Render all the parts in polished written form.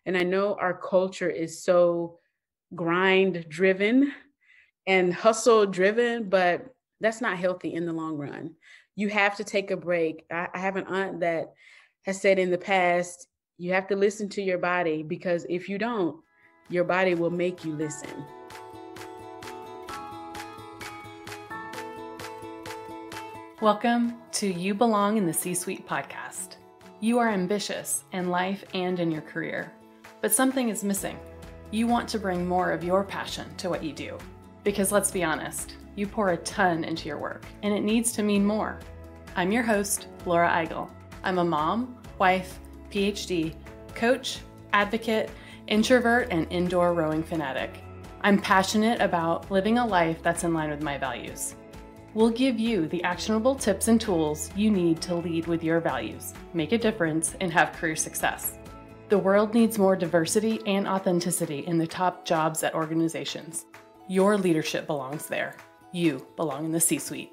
And I know our culture is so grind driven and hustle driven, but that's not healthy in the long run. You have to take a break. I have an aunt that has said in the past, you have to listen to your body, because if you don't, your body will make you listen. Welcome to You Belong in the C-Suite podcast. You are ambitious in life and in your career, but something is missing. You want to bring more of your passion to what you do. Because let's be honest, you pour a ton into your work, and it needs to mean more. I'm your host, Laura Eigel. I'm a mom, wife, PhD, coach, advocate, introvert, and indoor rowing fanatic. I'm passionate about living a life that's in line with my values. We'll give you the actionable tips and tools you need to lead with your values, make a difference, and have career success. The world needs more diversity and authenticity in the top jobs at organizations. Your leadership belongs there. You belong in the C-Suite.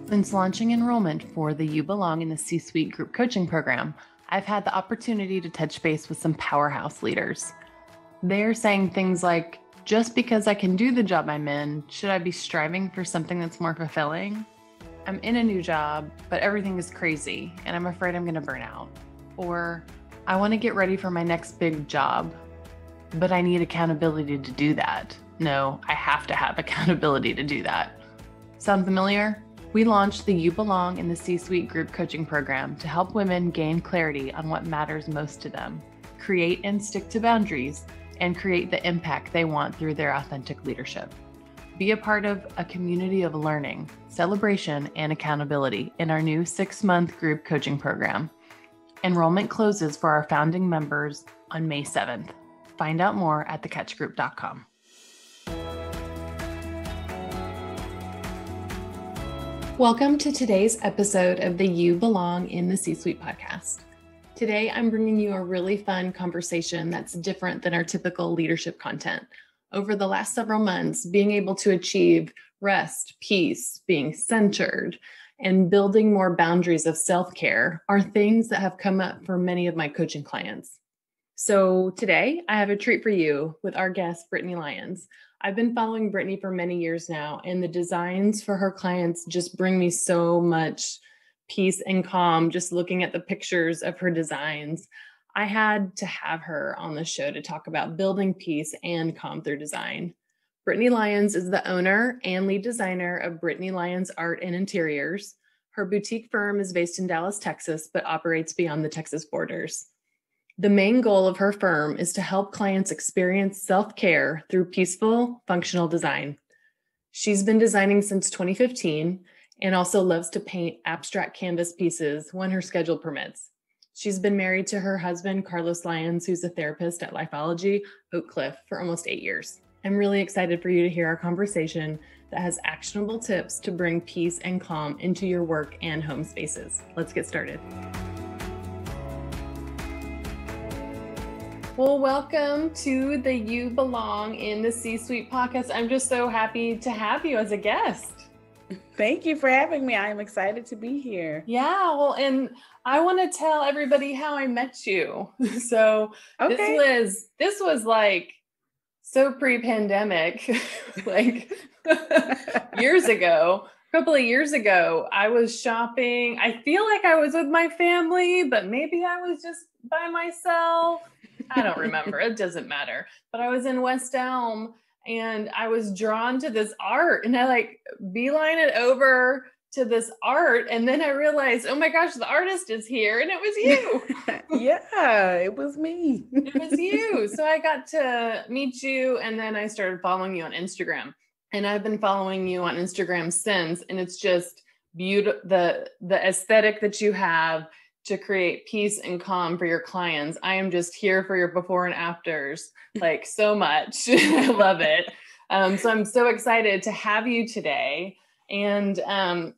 Since launching enrollment for the You Belong in the C-Suite group coaching program, I've had the opportunity to touch base with some powerhouse leaders. They're saying things like, just because I can do the job I'm in, should I be striving for something that's more fulfilling? I'm in a new job, but everything is crazy and I'm afraid I'm going to burn out. Or I want to get ready for my next big job, but I need accountability to do that. No, I have to have accountability to do that. Sound familiar? We launched the You Belong in the C-Suite group coaching program to help women gain clarity on what matters most to them, create and stick to boundaries, and create the impact they want through their authentic leadership. Be a part of a community of learning, celebration, and accountability in our new 6-month group coaching program. Enrollment closes for our founding members on May 7th. Find out more at thecatchgroup.com. Welcome to today's episode of the You Belong in the C-Suite podcast. Today, I'm bringing you a really fun conversation that's different than our typical leadership content. Over the last several months, being able to achieve rest, peace, being centered, and building more boundaries of self-care are things that have come up for many of my coaching clients. So today, I have a treat for you with our guest, Brittany Lyons. I've been following Brittany for many years now, and the designs for her clients just bring me so much peace and calm just looking at the pictures of her designs. I had to have her on the show to talk about building peace and calm through design. Brittany Lyons is the owner and lead designer of Brittany Lyons Art and Interiors. Her boutique firm is based in Dallas, Texas, but operates beyond the Texas borders. The main goal of her firm is to help clients experience self-care through peaceful, functional design. She's been designing since 2015 and also loves to paint abstract canvas pieces when her schedule permits. She's been married to her husband, Carlos Lyons, who's a therapist at Lifeology, Oak Cliff, for almost 8 years. I'm really excited for you to hear our conversation that has actionable tips to bring peace and calm into your work and home spaces. Let's get started. Well, welcome to the You Belong in the C-Suite podcast. I'm just so happy to have you as a guest. Thank you for having me. I am excited to be here. Yeah, well, and I want to tell everybody how I met you. So this was like so pre-pandemic, like years ago, a couple of years ago. I was shopping. I feel like I was with my family, but maybe I was just by myself. I don't remember. It doesn't matter. But I was in West Elm. And I was drawn to this art, and I like beeline it over to this art. And then I realized, oh my gosh, the artist is here, and it was you. Yeah, it was me. It was you. So I got to meet you, and then I started following you on Instagram, and I've been following you on Instagram since. And it's just beautiful. The aesthetic that you have to create peace and calm for your clients. I am just here for your before and afters, like so much. I love it. So I'm so excited to have you today. And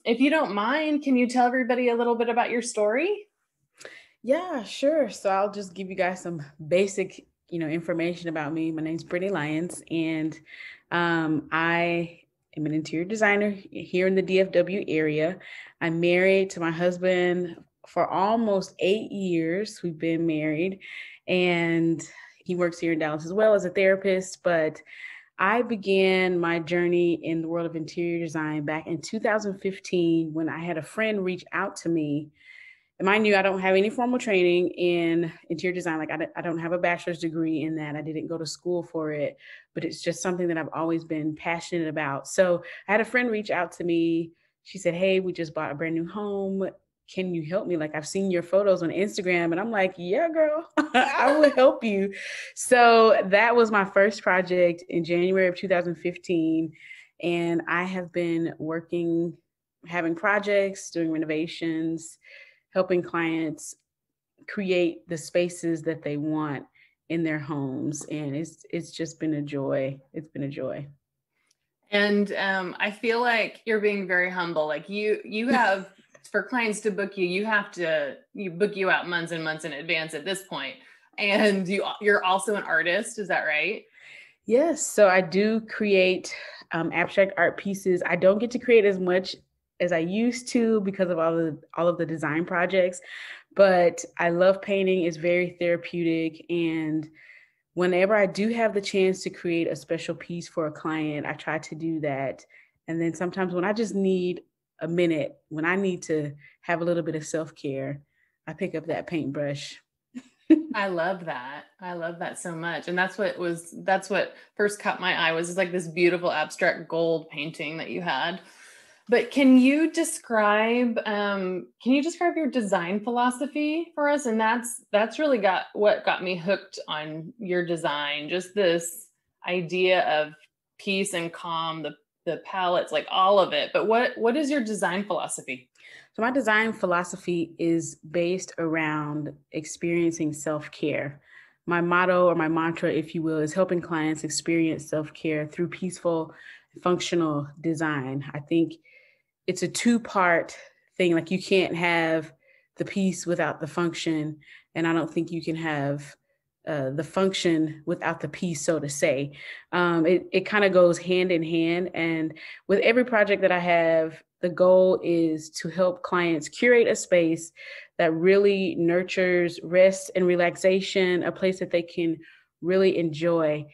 if you don't mind, can you tell everybody a little bit about your story? Yeah, sure. So I'll just give you guys some basic, information about me. My name's Brittany Lyons, and I am an interior designer here in the DFW area. I'm married to my husband for almost 8 years. We've been married, and he works here in Dallas as well as a therapist. But I began my journey in the world of interior design back in 2015 when I had a friend reach out to me. And mind you, I don't have any formal training in interior design. Like I don't have a bachelor's degree in that. I didn't go to school for it, but it's just something that I've always been passionate about. So I had a friend reach out to me. She said, "Hey, we just bought a brand new home. Can you help me? Like I've seen your photos on Instagram." And I'm like, "Yeah, girl, I will help you." So that was my first project in January of 2015. And I have been working, having projects, doing renovations, helping clients create the spaces that they want in their homes, and it's just been a joy. It's been a joy. And I feel like you're being very humble. Like you have for clients to book you, you book you out months and months in advance at this point. And you're also an artist, is that right? Yes, so I do create abstract art pieces. I don't get to create as much as I used to because of all of the design projects, but I love painting. It's very therapeutic, and whenever I do have the chance to create a special piece for a client, I try to do that. And then sometimes when I just need a minute, when I need to have a little bit of self-care, I pick up that paintbrush. I love that. I love that so much. And that's what first caught my eye was like this beautiful abstract gold painting that you had. But can you describe your design philosophy for us? And that's really what got me hooked on your design. Just this idea of peace and calm, the palettes, like all of it. But what is your design philosophy? So my design philosophy is based around experiencing self-care. My motto or my mantra, if you will, is helping clients experience self-care through peaceful, functional design. I think it's a two-part thing. Like you can't have the peace without the function, and I don't think you can have the function without the peace, so to say. It kind of goes hand in hand. And with every project that I have, the goal is to help clients curate a space that really nurtures rest and relaxation, a place that they can really enjoy.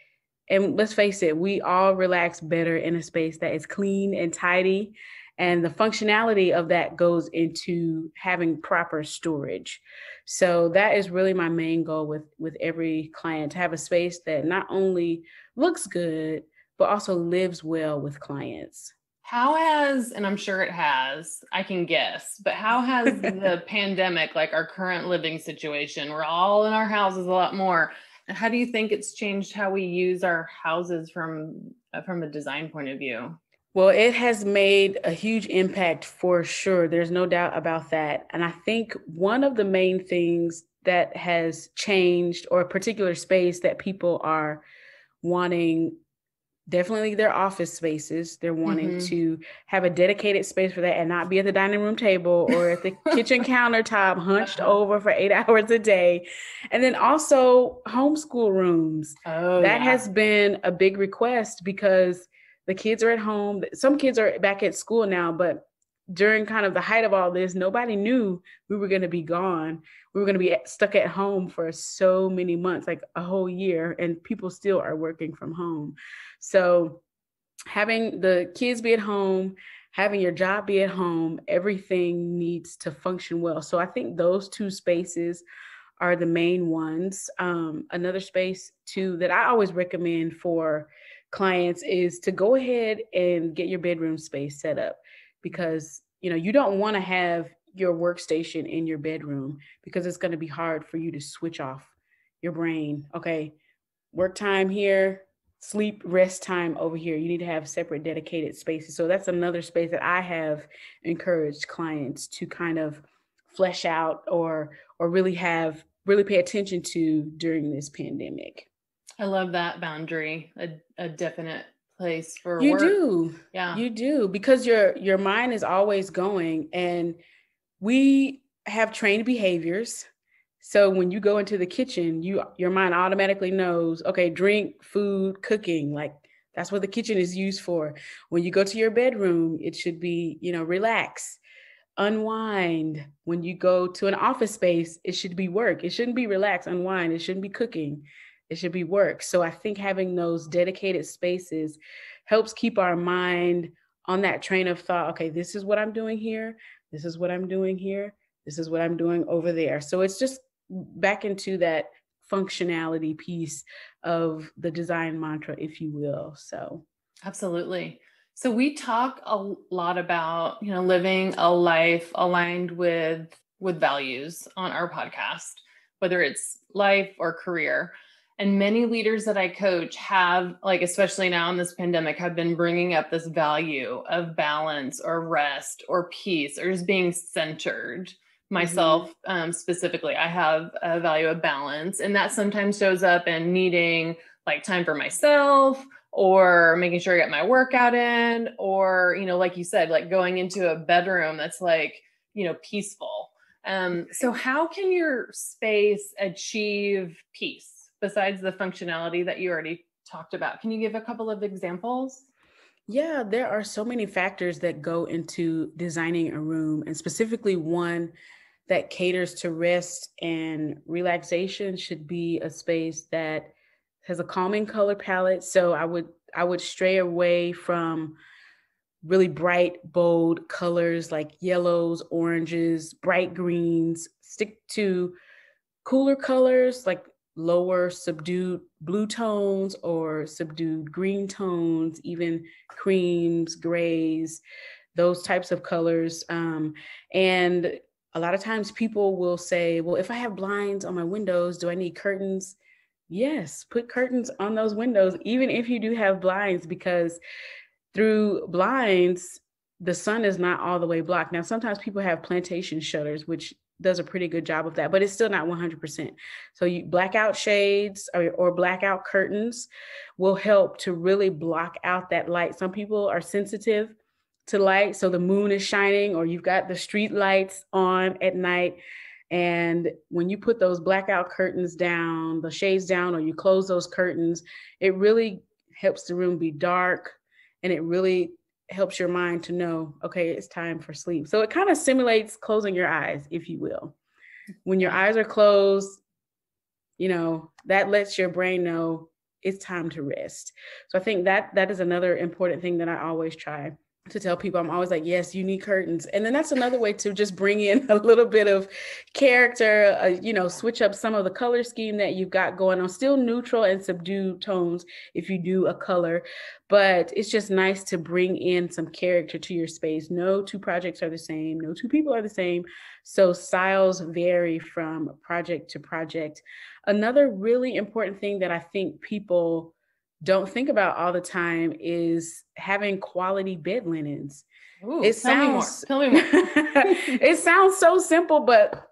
And let's face it, we all relax better in a space that is clean and tidy. And the functionality of that goes into having proper storage. So that is really my main goal with every client, to have a space that not only looks good, but also lives well with clients. How has, and I'm sure it has, I can guess, but how has the pandemic, like our current living situation, we're all in our houses a lot more. And how do you think it's changed how we use our houses from a design point of view? Well, it has made a huge impact for sure. There's no doubt about that. And I think one of the main things that has changed, or a particular space that people are wanting, definitely their office spaces. They're wanting to have a dedicated space for that and not be at the dining room table or at the kitchen countertop hunched over for 8 hours a day. And then also homeschool rooms. Oh, That yeah. has been a big request because the kids are at home. Some kids are back at school now, but during kind of the height of all this, nobody knew we were going to be gone. We were going to be stuck at home for so many months, like a whole year, and people still are working from home. So having the kids be at home, having your job be at home, everything needs to function well. So I think those two spaces are the main ones. Another space too that I always recommend for clients is to go ahead and get your bedroom space set up, because you don't want to have your workstation in your bedroom because it's going to be hard for you to switch off your brain. Okay, work time here, sleep rest time over here. You need to have separate dedicated spaces. So that's another space that I have encouraged clients to kind of flesh out, or really pay attention to during this pandemic. I love that boundary, a definite place for You work. do. Yeah. You do, because your mind is always going, and we have trained behaviors. So when you go into the kitchen, your mind automatically knows, okay, drink, food, cooking, like that's what the kitchen is used for. When you go to your bedroom, it should be, relax. Unwind. When you go to an office space, it should be work. It shouldn't be relax, unwind. It shouldn't be cooking. It should be work. So I think having those dedicated spaces helps keep our mind on that train of thought. Okay, this is what I'm doing here. This is what I'm doing here. This is what I'm doing over there. So it's just back into that functionality piece of the design mantra, if you will. So Absolutely. So we talk a lot about, living a life aligned with values on our podcast, whether it's life or career. And many leaders that I coach have, like, especially now in this pandemic, have been bringing up this value of balance or rest or peace or just being centered. mhm. Myself, specifically, I have a value of balance, and that sometimes shows up in needing like time for myself, or making sure I get my workout in, or, like you said, like going into a bedroom that's like, peaceful. So how can your space achieve peace besides the functionality that you already talked about? Can you give a couple of examples? Yeah, there are so many factors that go into designing a room, and specifically one that caters to rest and relaxation should be a space that has a calming color palette. So I would stray away from really bright, bold colors like yellows, oranges, bright greens. Stick to cooler colors like lower subdued blue tones or subdued green tones, even creams, grays, those types of colors. And a lot of times people will say, well, if I have blinds on my windows, do I need curtains? Yes, put curtains on those windows, even if you do have blinds, because through blinds, the sun is not all the way blocked. Now, sometimes people have plantation shutters, which does a pretty good job of that, but it's still not 100%. So you blackout shades or blackout curtains will help to really block out that light. Some people are sensitive to light. So the moon is shining or you've got the street lights on at night. And when you put those blackout curtains down, the shades down, or you close those curtains, it really helps the room be dark, and it really helps your mind to know, okay, it's time for sleep. So it kind of simulates closing your eyes, if you will. When your Yeah. eyes are closed, that lets your brain know it's time to rest. So I think that is another important thing that I always try to tell people. I'm always like, yes, you need curtains. And then that's another way to just bring in a little bit of character, switch up some of the color scheme that you've got going on, still neutral and subdued tones if you do a color, but it's just nice to bring in some character to your space. No two projects are the same. No two people are the same. So styles vary from project to project. Another really important thing that I think people don't think about all the time is having quality bed linens. Ooh, It tell me more. sounds Tell me more. it sounds so simple, but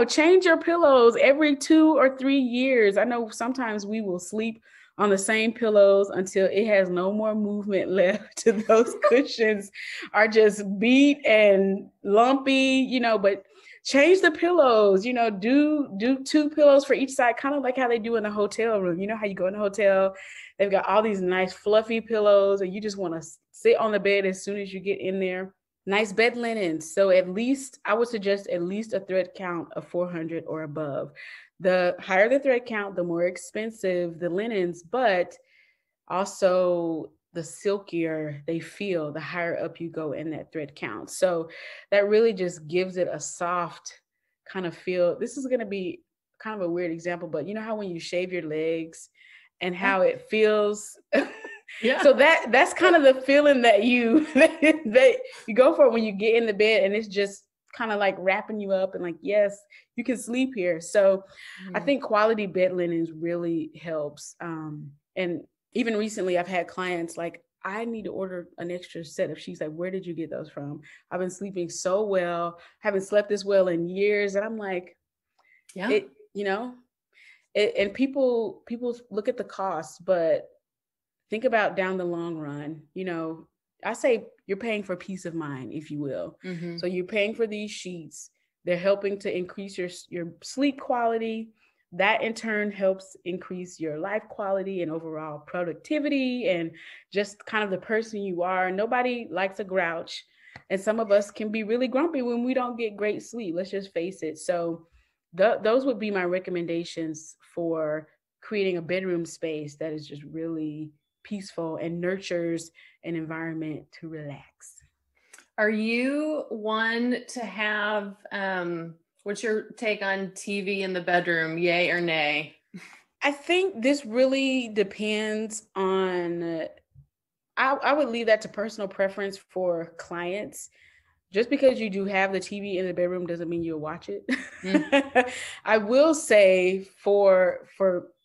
change your pillows every 2 or 3 years. I know sometimes we will sleep on the same pillows until it has no more movement left to those cushions are just beat and lumpy, but change the pillows, do two pillows for each side, kind of like how they do in a hotel room. You know how you go in a hotel, they've got all these nice fluffy pillows and you just want to sit on the bed as soon as you get in there. Nice bed linens. So at least I would suggest at least a thread count of 400 or above. The higher the thread count, the more expensive the linens, but also the silkier they feel the higher up you go in that thread count. So that really just gives it a soft kind of feel. This is going to be kind of a weird example, but you know how when you shave your legs and Yeah. how it feels. Yeah. So that's kind of the feeling that you that you go for when you get in the bed, and it's just kind of like wrapping you up and like, yes, you can sleep here. So I Mhm. think quality bed linens really helps. And even recently I've had clients like, I need to order an extra set of sheets. Like, where did you get those from? I've been sleeping so well, haven't slept this well in years. And I'm like, Yeah. it, and people look at the cost, but think about down the long run. I say you're paying for peace of mind, if you will. Hmm. So you're paying for these sheets. They're helping to increase your sleep quality. That in turn helps increase your life quality and overall productivity and just kind of the person you are. Nobody likes a grouch. And some of us can be really grumpy when we don't get great sleep. Let's just face it. So those would be my recommendations for creating a bedroom space that is just really peaceful and nurtures an environment to relax. Are you one to have, what's your take on TV in the bedroom, yay or nay? I think this really depends on, I would leave that to personal preference for clients. Just because you do have the TV in the bedroom doesn't mean you'll watch it. I will say for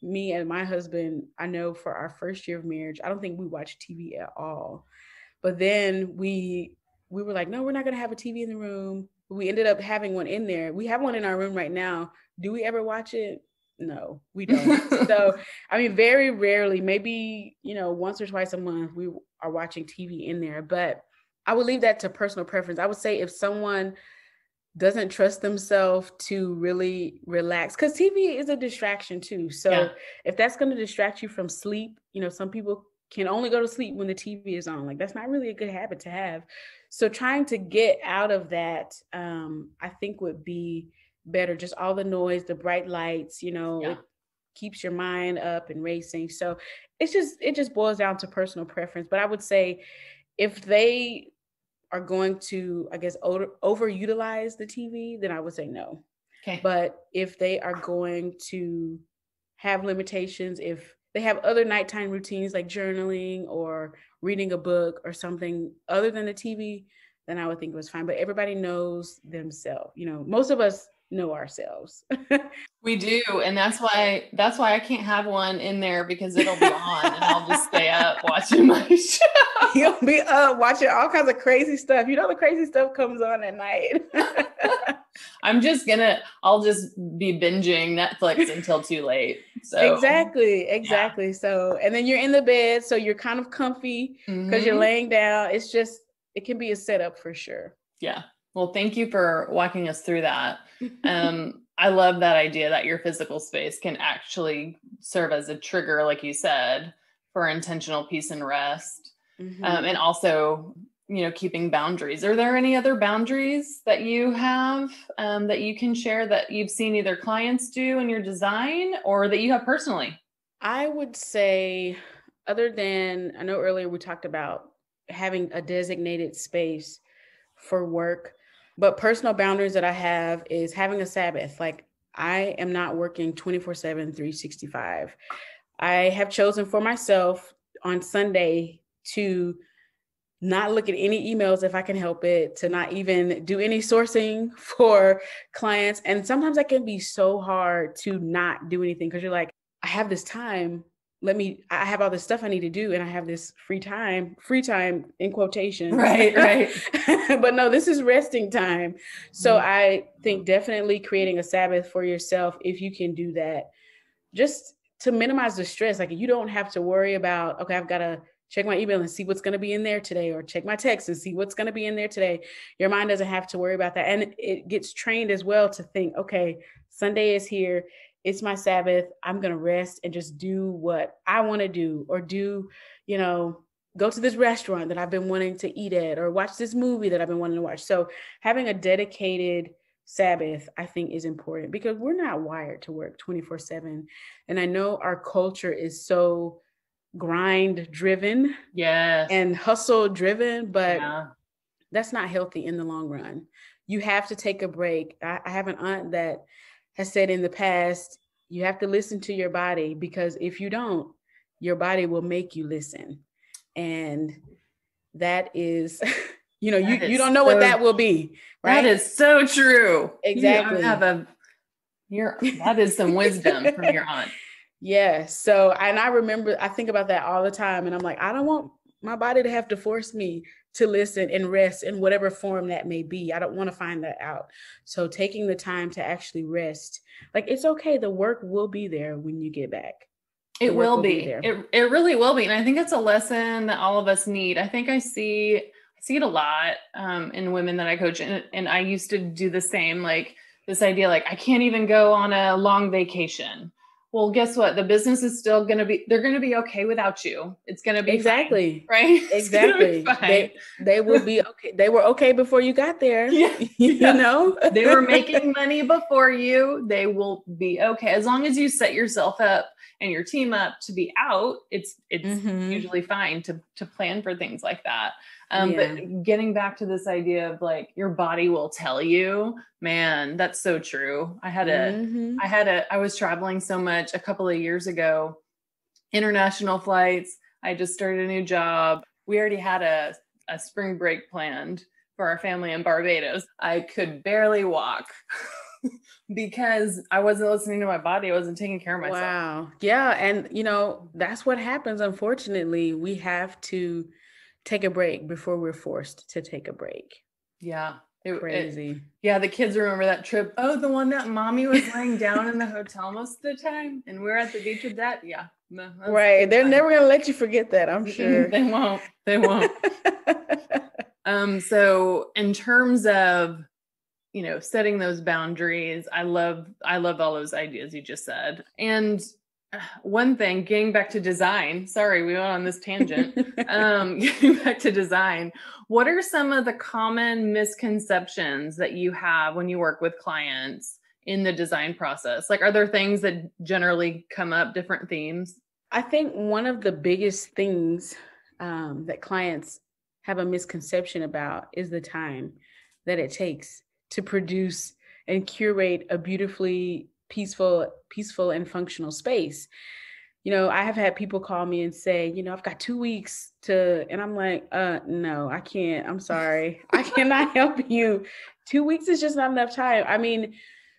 me and my husband, I know for our first year of marriage, I don't think we watched TV at all. But then we were like, no, we're not gonna have a TV in the room. We ended up having one in there. We have one in our room right now. Do we ever watch it? No, we don't. So I mean, very rarely, maybe, once or twice a month, we are watching TV in there. But I would leave that to personal preference. I would say if someone doesn't trust themselves to really relax, because TV is a distraction too. So if that's going to distract you from sleep, some people can only go to sleep when the TV is on. Like, that's not really a good habit to have. So trying to get out of that, I think would be better. Just all the noise, the bright lights, it keeps your mind up and racing. So it just boils down to personal preference. But I would say if they are going to, I guess, overutilize the TV, then I would say no. Okay. But if they are going to have limitations, if they have other nighttime routines like journaling or reading a book or something other than the TV, then I would think it was fine. But everybody knows themselves. Most of us know ourselves. We do. And that's why I can't have one in there, because it'll be on and I'll just stay up watching my show. You'll be up watching all kinds of crazy stuff. The crazy stuff comes on at night. I'll just be binging Netflix until too late. So Exactly. Yeah. So, and then you're in the bed, so you're kind of comfy because you're laying down. It can be a setup for sure. Yeah. Well, thank you for walking us through that. I love that idea that your physical space can actually serve as a trigger, like you said, for intentional peace and rest. And also, keeping boundaries. Are there any other boundaries that you have that you can share that you've seen either clients do in your design or that you have personally? I would say, other than, I know earlier we talked about having a designated space for work, but personal boundaries that I have is having a Sabbath. Like, I am not working 24/7, 365. I have chosen for myself on Sunday to not look at any emails if I can help it, to not even do any sourcing for clients. And sometimes that can be so hard to not do anything because you're like, I have this time. I have all this stuff I need to do and I have this free time in quotations. Right. But no, this is resting time. So I think definitely creating a Sabbath for yourself, if you can do that, just to minimize the stress. Like, you don't have to worry about, okay, I've got to check my email and see what's going to be in there today, or check my text and see what's going to be in there today. Your mind doesn't have to worry about that. And it gets trained as well to think, okay, Sunday is here. It's my Sabbath. I'm going to rest and just do what I want to do, or go to this restaurant that I've been wanting to eat at, or watch this movie that I've been wanting to watch. So having a dedicated Sabbath, I think, is important because we're not wired to work 24/7. And I know our culture is so grind driven and hustle driven, but that's not healthy in the long run. You have to take a break. I have an aunt that has said in the past, you have to listen to your body, because if you don't, your body will make you listen. And that is, you don't know what that will be, right? That is so true. Exactly. That is some wisdom from your aunt. Yeah. So, and I think about that all the time, and I'm like, I don't want my body to have to force me to listen and rest in whatever form that may be. I don't want to find that out. So taking the time to actually rest, like, it's okay. The work will be there when you get back. It will be there. It really will be. And I think it's a lesson that all of us need. I think I see it a lot in women that I coach. And I used to do the same, like this idea, like, I can't even go on a long vacation. well, guess what? The business is still they're going to be okay without you. It's going to be fine, Exactly. right? It's going to be Exactly. fine. They will be okay. They were okay before you got there. Yeah. You know? They were making money before you. They will be okay. As long as you set yourself up and your team up to be out, it's usually fine to plan for things like that. But getting back to this idea of like your body will tell you, man, that's so true. I was traveling so much a couple of years ago, international flights. I just started a new job. We already had a spring break planned for our family in Barbados. I could barely walk because I wasn't listening to my body. I wasn't taking care of myself. Wow. Yeah. And that's what happens. Unfortunately, we have to take a break before we're forced to take a break. Yeah. Crazy. The kids remember that trip. Oh, the one that mommy was laying down in the hotel most of the time and we're at the beach with that. Yeah. No, right. They're never going to let you forget that, I'm sure. They won't. So in terms of, setting those boundaries, I love all those ideas you just said. And one thing, getting back to design, sorry, we went on this tangent. Getting back to design, what are some of the common misconceptions that you have when you work with clients in the design process? Like, are there things that generally come up, different themes? I think one of the biggest things that clients have a misconception about is the time that it takes to produce and curate a beautifully peaceful and functional space. I have had people call me and say, I've got 2 weeks and I'm like, no, I can't. I'm sorry. I cannot help you. 2 weeks is just not enough time. I mean,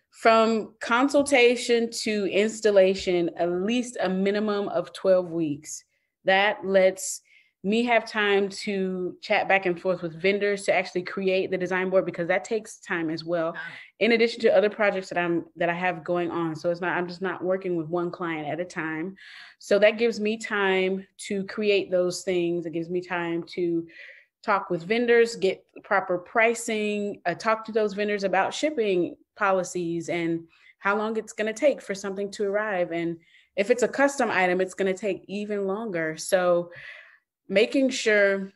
from consultation to installation, at least a minimum of 12 weeks. That lets me have time to chat back and forth with vendors to actually create the design board, because that takes time as well. In addition to other projects that I have going on. So I'm just not working with one client at a time. So that gives me time to create those things. It gives me time to talk with vendors, get proper pricing, talk to those vendors about shipping policies and how long it's going to take for something to arrive. And if it's a custom item, it's going to take even longer. So making sure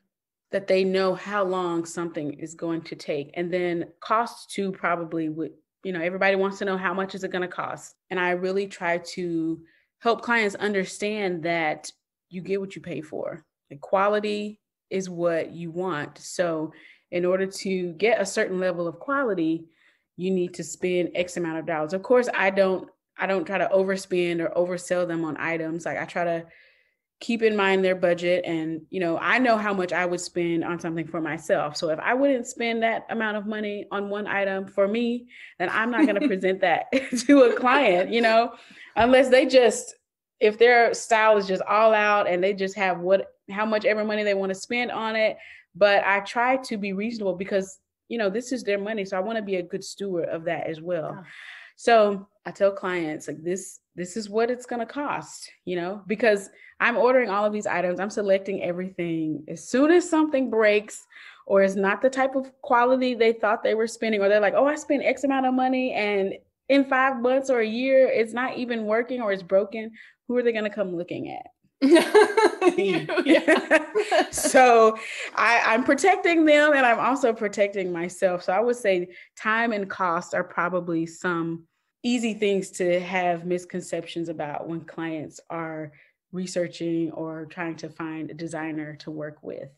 that they know how long something is going to take. And then cost too, probably would, everybody wants to know how much is it going to cost. And I really try to help clients understand that you get what you pay for. The quality is what you want. So in order to get a certain level of quality, you need to spend X amount of dollars. Of course, I don't try to overspend or oversell them on items. Like, I try to keep in mind their budget. And, I know how much I would spend on something for myself. So if I wouldn't spend that amount of money on one item for me, then I'm not going to present that to a client, unless if their style is just all out and they just have how much ever money they want to spend on it. But I try to be reasonable because, this is their money. So I want to be a good steward of that as well. Yeah. So I tell clients, like, this is what it's going to cost, because I'm ordering all of these items. I'm selecting everything. As soon as something breaks or is not the type of quality they thought they were spending, or they're like, oh, I spent X amount of money and in 5 months or a year, it's not even working or it's broken. Who are they going to come looking at? So I'm protecting them, and I'm also protecting myself. So I would say time and cost are probably some easy things to have misconceptions about when clients are researching or trying to find a designer to work with.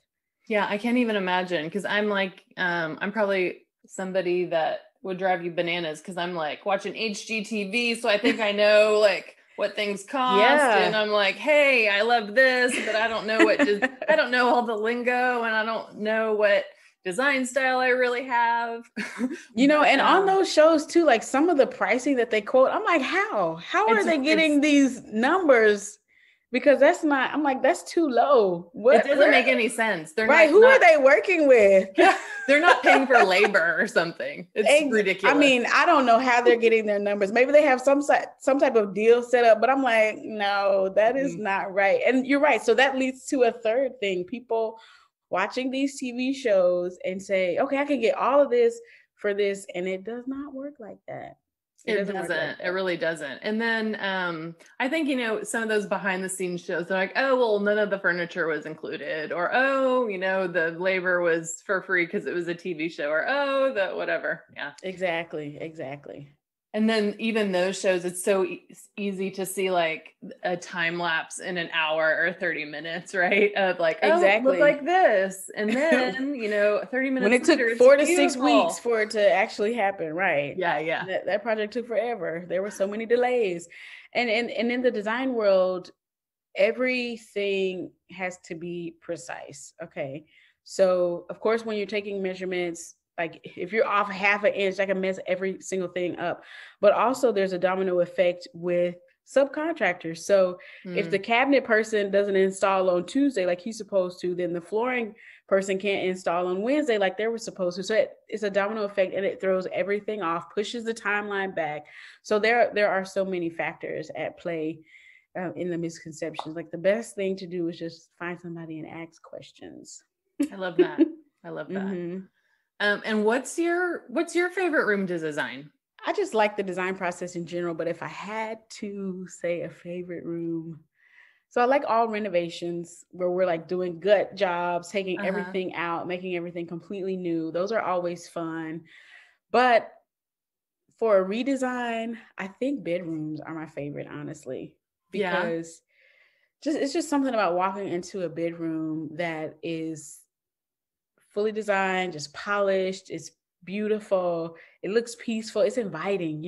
Yeah, I can't even imagine, because I'm like, I'm probably somebody that would drive you bananas, because I'm like watching HGTV, so I think I know like what things cost, and I'm like, hey, I love this, but I don't know I don't know all the lingo, and I don't know what design style I really have. And on those shows too, like some of the pricing that they quote, I'm like, how are they getting these numbers? Because I'm like, that's too low. It doesn't make any sense. They're right. Who are they working with? They're not paying for labor or something. It's ridiculous. I mean, I don't know how they're getting their numbers. Maybe they have some type of deal set up, but I'm like, no, that is not right. And you're right. So that leads to a third thing. People watching these TV shows and say, okay, I can get all of this for this. And it does not work like that. It It doesn't work like doesn't. It that. really doesn't. And then I think, some of those behind the scenes shows, they're like, oh, well, none of the furniture was included, or, oh, the labor was for free because it was a TV show, or, oh, the whatever. Yeah. Exactly. And then even those shows, it's so easy to see like a time lapse in an hour or 30 minutes, right? Of like, oh, look Exactly. like this. And then, 30 When minutes it took later, it's 4 to 6 weeks beautiful. for it to actually happen, right? Yeah. That project took forever. There were so many delays. And in the design world, everything has to be precise. Okay. So of course, when you're taking measurements, like if you're off half an inch, that can mess every single thing up. But also there's a domino effect with subcontractors. So if the cabinet person doesn't install on Tuesday like he's supposed to, then the flooring person can't install on Wednesday like they were supposed to. So it's a domino effect, and it throws everything off, pushes the timeline back. So there are so many factors at play in the misconceptions. Like the best thing to do is just find somebody and ask questions. I love that. I love that. Mm-hmm. And what's your favorite room to design? I just like the design process in general, but if I had to say a favorite room, so I like all renovations where we're like doing gut jobs, taking everything out, making everything completely new. Those are always fun. But for a redesign, I think bedrooms are my favorite, honestly, because it's just something about walking into a bedroom that is fully designed, just polished. It's beautiful. It looks peaceful. It's inviting,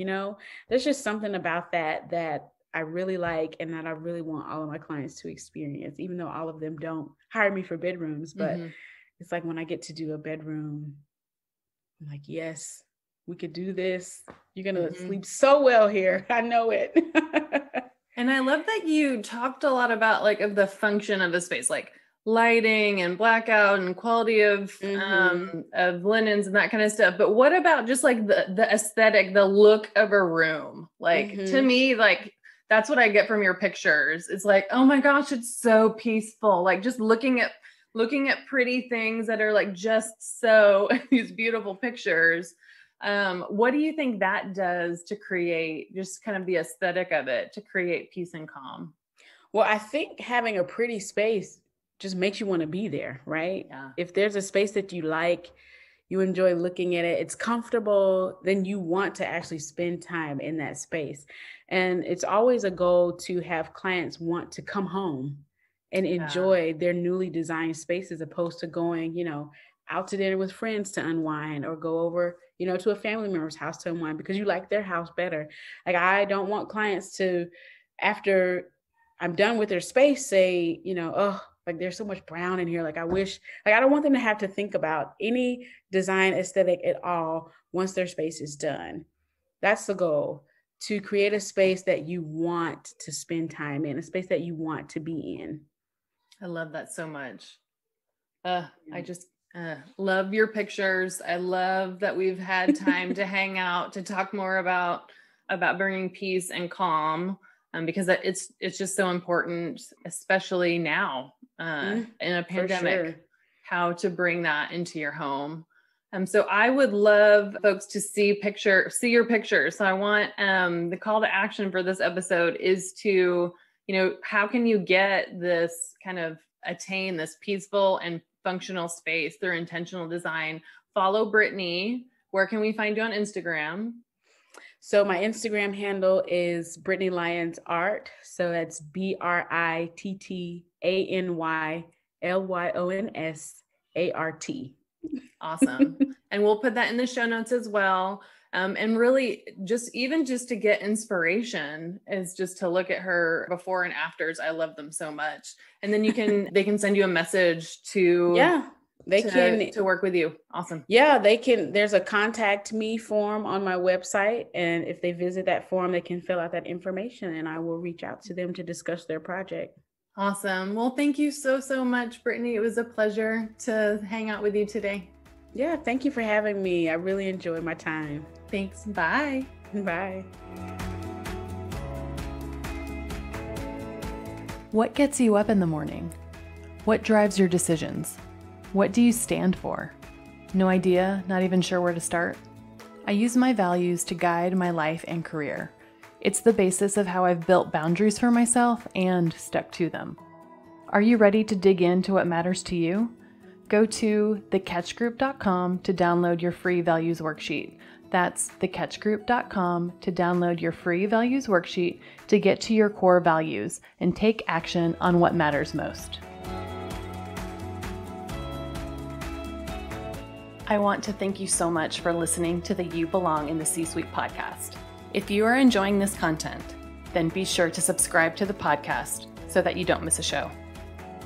There's just something about that I really like and that I really want all of my clients to experience, even though all of them don't hire me for bedrooms. But it's like when I get to do a bedroom, I'm like, yes, we could do this. You're going to sleep so well here. I know it. And I love that you talked a lot about like of the function of the space, like lighting and blackout and quality of linens and that kind of stuff. But what about just like the aesthetic, the look of a room? Like to me, like that's what I get from your pictures. It's like, oh my gosh, it's so peaceful. Like just looking at pretty things that are like just so these beautiful pictures. What do you think that does to create just kind of the aesthetic of it, to create peace and calm? Well, I think having a pretty space just makes you want to be there, right? Yeah. If there's a space that you like, you enjoy looking at it, it's comfortable, then you want to actually spend time in that space. And it's always a goal to have clients want to come home and enjoy their newly designed space as opposed to going, out to dinner with friends to unwind or go over, to a family member's house to unwind because you like their house better. Like I don't want clients to, after I'm done with their space, say, oh, like there's so much brown in here. Like I wish, like I don't want them to have to think about any design aesthetic at all once their space is done. That's the goal, to create a space that you want to spend time in, a space that you want to be in. I love that so much. I just love your pictures. I love that we've had time to hang out, to talk more about bringing peace and calm, because it's just so important, especially now in a pandemic, how to bring that into your home. So I would love folks to see your pictures. So I want the call to action for this episode is to, how can you get this kind of attain this peaceful and functional space through intentional design? Follow Brittany. Where can we find you on Instagram? So my Instagram handle is Brittany Lyons Art. So that's BrittanyLyonsArt. Awesome. And we'll put that in the show notes as well. And really just to get inspiration is just to look at her before and afters. I love them so much. And then they can send you a message to work with you. Awesome. Yeah, they can. There's a contact me form on my website. And if they visit that form, they can fill out that information and I will reach out to them to discuss their project. Awesome. Well, thank you so, so much, Brittany. It was a pleasure to hang out with you today. Yeah, thank you for having me. I really enjoyed my time. Thanks. Bye. Bye. What gets you up in the morning? What drives your decisions? What do you stand for? No idea, not even sure where to start? I use my values to guide my life and career. It's the basis of how I've built boundaries for myself and stuck to them. Are you ready to dig into what matters to you? Go to thecatchgroup.com to download your free values worksheet. That's thecatchgroup.com to download your free values worksheet to get to your core values and take action on what matters most. I want to thank you so much for listening to the You Belong in the C-Suite podcast. If you are enjoying this content, then be sure to subscribe to the podcast so that you don't miss a show.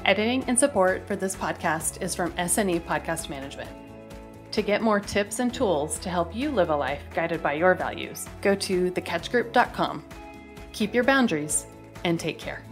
Editing and support for this podcast is from SNE Podcast Management. To get more tips and tools to help you live a life guided by your values, go to thecatchgroup.com. Keep your boundaries and take care.